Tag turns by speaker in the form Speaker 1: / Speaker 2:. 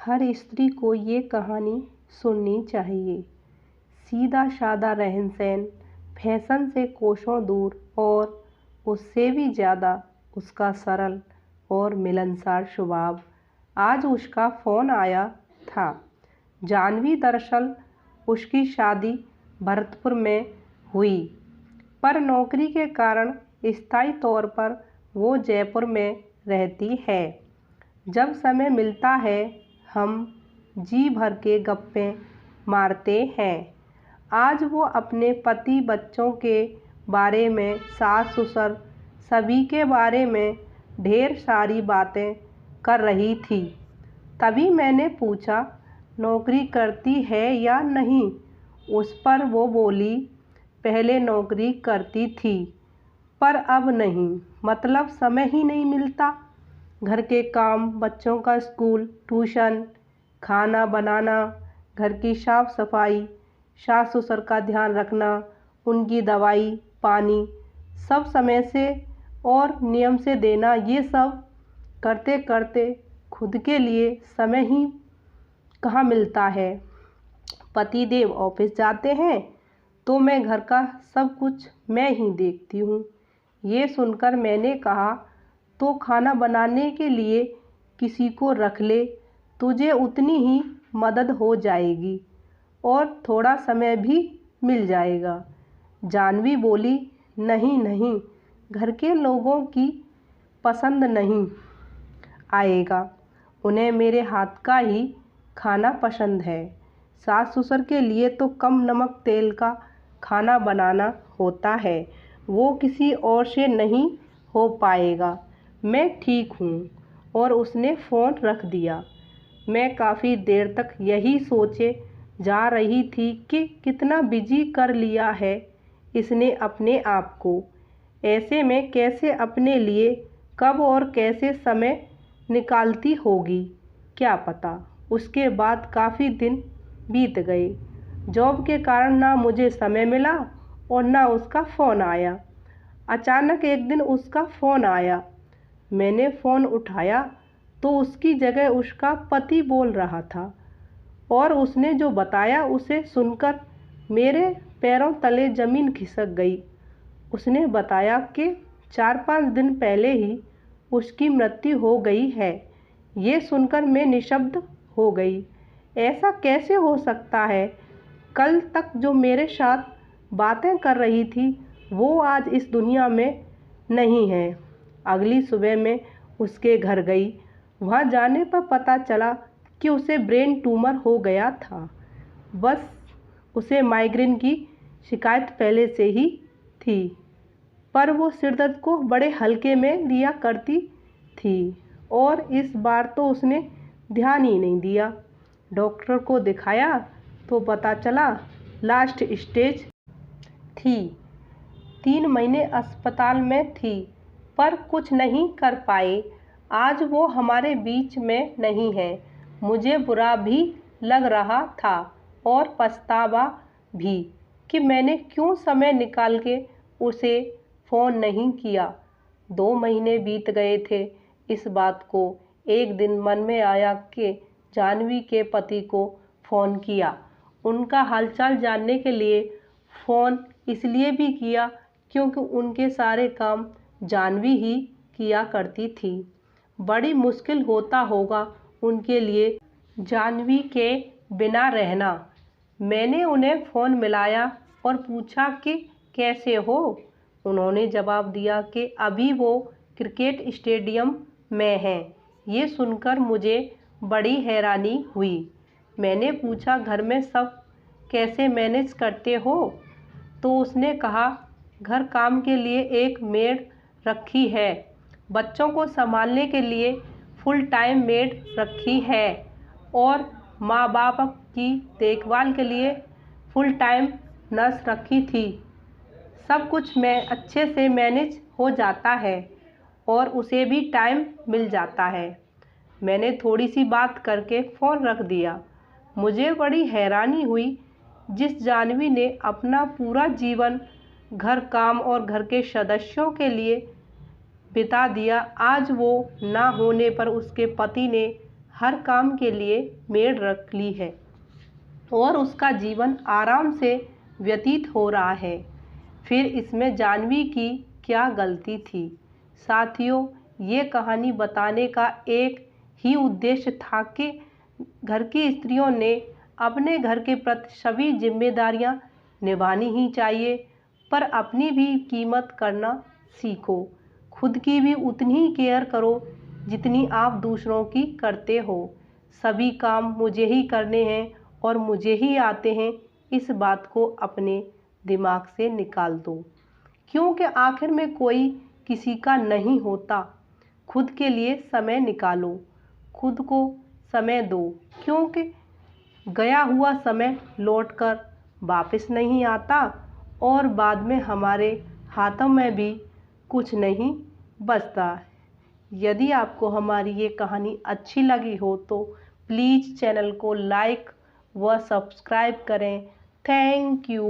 Speaker 1: हर स्त्री को ये कहानी सुननी चाहिए। सीधा साधा रहन सहन, फैशन से कोसों दूर और उससे भी ज़्यादा उसका सरल और मिलनसार स्वभाव। आज उसका फ़ोन आया था। जाह्नवी दरअसल उसकी शादी भरतपुर में हुई, पर नौकरी के कारण स्थायी तौर पर वो जयपुर में रहती है। जब समय मिलता है हम जी भर के गप्पे मारते हैं। आज वो अपने पति, बच्चों के बारे में, सास ससुर सभी के बारे में ढेर सारी बातें कर रही थी। तभी मैंने पूछा, नौकरी करती है या नहीं? उस पर वो बोली, पहले नौकरी करती थी पर अब नहीं, मतलब समय ही नहीं मिलता। घर के काम, बच्चों का स्कूल, ट्यूशन, खाना बनाना, घर की साफ सफाई, सास ससुर का ध्यान रखना, उनकी दवाई पानी सब समय से और नियम से देना, ये सब करते करते खुद के लिए समय ही कहाँ मिलता है। पतिदेव ऑफिस जाते हैं तो मैं घर का सब कुछ मैं ही देखती हूँ। ये सुनकर मैंने कहा, तो खाना बनाने के लिए किसी को रख ले, तुझे उतनी ही मदद हो जाएगी और थोड़ा समय भी मिल जाएगा। जाह्नवी बोली, नहीं नहीं, घर के लोगों की पसंद नहीं आएगा, उन्हें मेरे हाथ का ही खाना पसंद है। सास ससुर के लिए तो कम नमक तेल का खाना बनाना होता है, वो किसी और से नहीं हो पाएगा। मैं ठीक हूँ। और उसने फ़ोन रख दिया। मैं काफ़ी देर तक यही सोचे जा रही थी कि कितना बिजी कर लिया है इसने अपने आप को। ऐसे में कैसे अपने लिए कब और कैसे समय निकालती होगी, क्या पता। उसके बाद काफ़ी दिन बीत गए। जॉब के कारण ना मुझे समय मिला और ना उसका फ़ोन आया। अचानक एक दिन उसका फ़ोन आया। मैंने फ़ोन उठाया तो उसकी जगह उसका पति बोल रहा था और उसने जो बताया उसे सुनकर मेरे पैरों तले ज़मीन खिसक गई। उसने बताया कि 4-5 दिन पहले ही उसकी मृत्यु हो गई है। ये सुनकर मैं निशब्द हो गई। ऐसा कैसे हो सकता है? कल तक जो मेरे साथ बातें कर रही थी वो आज इस दुनिया में नहीं है। अगली सुबह मैं उसके घर गई। वहाँ जाने पर पता चला कि उसे ब्रेन ट्यूमर हो गया था। बस उसे माइग्रेन की शिकायत पहले से ही थी, पर वो सिरदर्द को बड़े हल्के में लिया करती थी और इस बार तो उसने ध्यान ही नहीं दिया। डॉक्टर को दिखाया तो पता चला लास्ट स्टेज थी। 3 महीने अस्पताल में थी पर कुछ नहीं कर पाए। आज वो हमारे बीच में नहीं है। मुझे बुरा भी लग रहा था और पछतावा भी कि मैंने क्यों समय निकाल के उसे फ़ोन नहीं किया। 2 महीने बीत गए थे इस बात को। एक दिन मन में आया कि जाह्नवी के पति को फ़ोन किया। उनका हालचाल जानने के लिए। फ़ोन इसलिए भी किया क्योंकि उनके सारे काम जाह्नवी ही किया करती थी। बड़ी मुश्किल होता होगा उनके लिए जाह्नवी के बिना रहना। मैंने उन्हें फ़ोन मिलाया और पूछा कि कैसे हो। उन्होंने जवाब दिया कि अभी वो क्रिकेट स्टेडियम में हैं। ये सुनकर मुझे बड़ी हैरानी हुई। मैंने पूछा, घर में सब कैसे मैनेज करते हो? तो उसने कहा, घर काम के लिए एक मेड रखी है, बच्चों को संभालने के लिए फुल टाइम मेड रखी है और माँ बाप की देखभाल के लिए फुल टाइम नर्स रखी थी। सब कुछ में अच्छे से मैनेज हो जाता है और उसे भी टाइम मिल जाता है। मैंने थोड़ी सी बात करके फ़ोन रख दिया। मुझे बड़ी हैरानी हुई, जिस जाह्नवी ने अपना पूरा जीवन घर काम और घर के सदस्यों के लिए बिता दिया, आज वो ना होने पर उसके पति ने हर काम के लिए मेड रख ली है और उसका जीवन आराम से व्यतीत हो रहा है। फिर इसमें जाह्नवी की क्या गलती थी? साथियों, ये कहानी बताने का एक ही उद्देश्य था कि घर की स्त्रियों ने अपने घर के प्रति सभी जिम्मेदारियां निभानी ही चाहिए, पर अपनी भी कीमत करना सीखो। खुद की भी उतनी ही केयर करो जितनी आप दूसरों की करते हो। सभी काम मुझे ही करने हैं और मुझे ही आते हैं, इस बात को अपने दिमाग से निकाल दो, क्योंकि आखिर में कोई किसी का नहीं होता। खुद के लिए समय निकालो, खुद को समय दो, क्योंकि गया हुआ समय लौटकर वापस नहीं आता और बाद में हमारे हाथों में भी कुछ नहीं बचता। यदि आपको हमारी ये कहानी अच्छी लगी हो तो प्लीज़ चैनल को लाइक व सब्सक्राइब करें। Thank you.